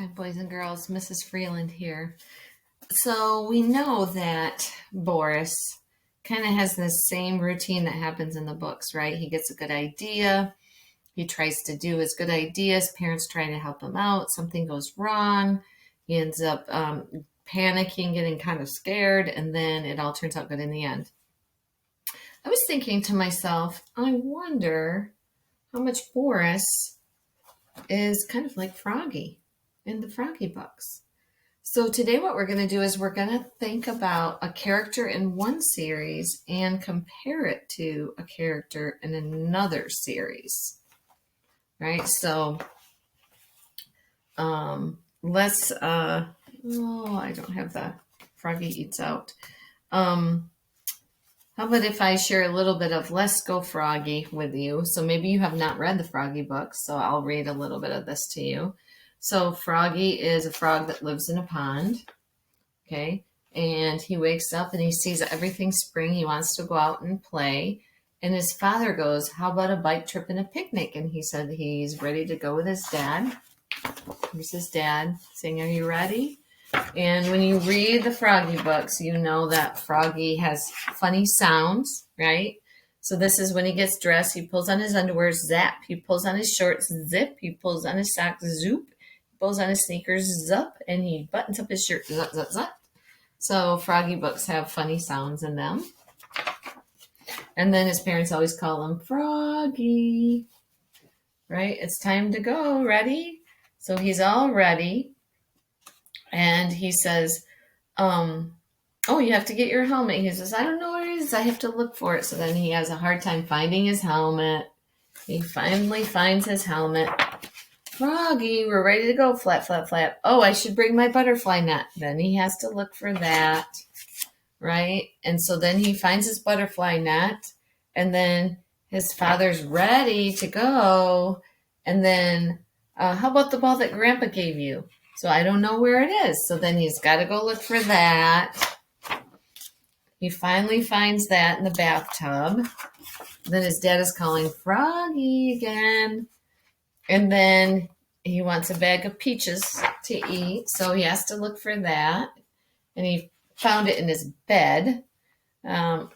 Hi, boys and girls. Mrs. Freeland here. So we know that Boris kind of has this same routine that happens in the books, right? He gets a good idea. He tries to do his good ideas. Parents try to help him out. Something goes wrong. He ends up panicking, getting kind of scared, and then it all turns out good in the end. I was thinking to myself, I wonder how much Boris is kind of like Froggy in the Froggy books. So today what we're going to do is we're going to think about a character in one series and compare it to a character in another series. Right? So let's I don't have the Froggy Eats Out. How about if I share a little bit of Let's Go Froggy with you? So maybe you have not read the Froggy books, so I'll read a little bit of this to you. So Froggy is a frog that lives in a pond, okay? And he wakes up and he sees everything spring. He wants to go out and play. And his father goes, how about a bike trip and a picnic? And he said he's ready to go with his dad. Here's his dad saying, are you ready? And when you read the Froggy books, you know that Froggy has funny sounds, right? So this is when he gets dressed. He pulls on his underwear, zap. He pulls on his shorts, zip. He pulls on his socks, zoop. He pulls on his sneakers, zup. And he buttons up his shirt, zup, zup, zup. So Froggy books have funny sounds in them. And then his parents always call him Froggy, right? It's time to go. Ready? So he's all ready. And he says, oh, you have to get your helmet. He says, I don't know where it is. I have to look for it. So then he has a hard time finding his helmet. He finally finds his helmet. Froggy, we're ready to go. Flap, flap, flap. Oh, I should bring my butterfly net. Then he has to look for that, right? And so then he finds his butterfly net. And then his father's ready to go. And then how about the ball that Grandpa gave you? So I don't know where it is. So then he's got to go look for that. He finally finds that in the bathtub. Then his dad is calling Froggy again. And then he wants a bag of peaches to eat. So he has to look for that. And he found it in his bed. So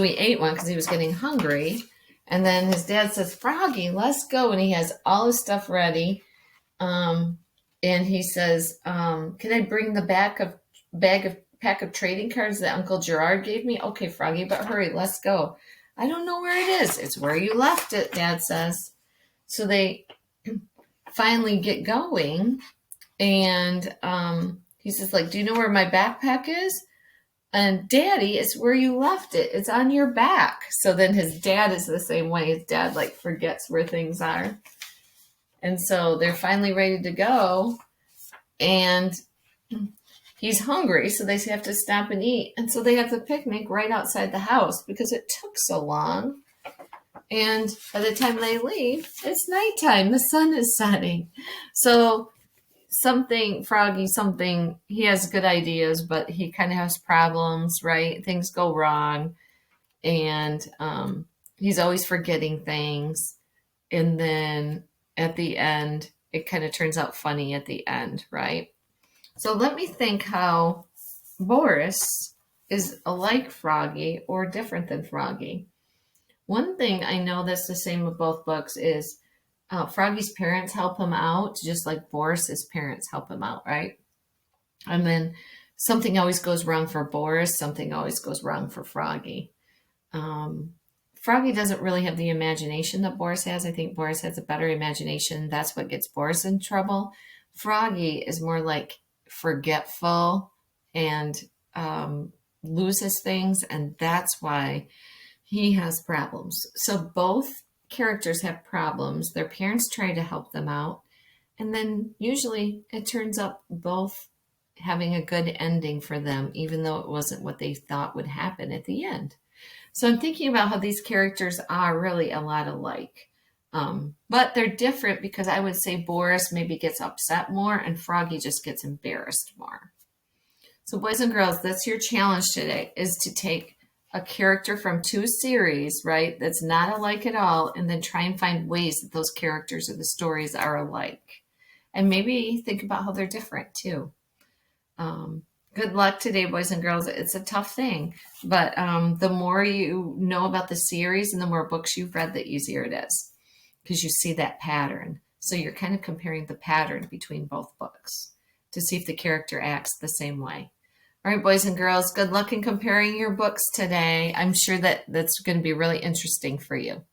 he ate one because he was getting hungry. And then his dad says, Froggy, let's go. And he has all his stuff ready. And he says, can I bring the pack of trading cards that Uncle Gerard gave me? Okay, Froggy, but hurry, let's go. I don't know where it is. It's where you left it, Dad says. So they finally get going. And he says, do you know where my backpack is? And Daddy, it's where you left it. It's on your back. So then his dad is the same way. His dad forgets where things are. And so they're finally ready to go. And he's hungry. So they have to stop and eat. And so they have the picnic right outside the house because it took so long. And by the time they leave, it's nighttime. The sun is setting. So Froggy, he has good ideas, but he kind of has problems, right? Things go wrong. And he's always forgetting things. And then at the end, it kind of turns out funny at the end, right? So let me think how Boris is like Froggy or different than Froggy. One thing I know that's the same with both books is Froggy's parents help him out, just like Boris's parents help him out, right? And then something always goes wrong for Boris, something always goes wrong for Froggy. Froggy doesn't really have the imagination that Boris has. I think Boris has a better imagination. That's what gets Boris in trouble. Froggy is more forgetful and loses things, and that's why he has problems. So both characters have problems. Their parents try to help them out. And then usually it turns up both having a good ending for them, even though it wasn't what they thought would happen at the end. So I'm thinking about how these characters are really a lot alike. But they're different because I would say Boris maybe gets upset more and Froggy just gets embarrassed more. So boys and girls, that's your challenge today, is to take a character from two series, right, that's not alike at all, and then try and find ways that those characters or the stories are alike. And maybe think about how they're different too. Um, Good luck today, boys and girls. It's a tough thing, but the more you know about the series and the more books you've read, the easier it is because you see that pattern. So you're kind of comparing the pattern between both books to see if the character acts the same way. All right, boys and girls, good luck in comparing your books today. I'm sure that that's going to be really interesting for you.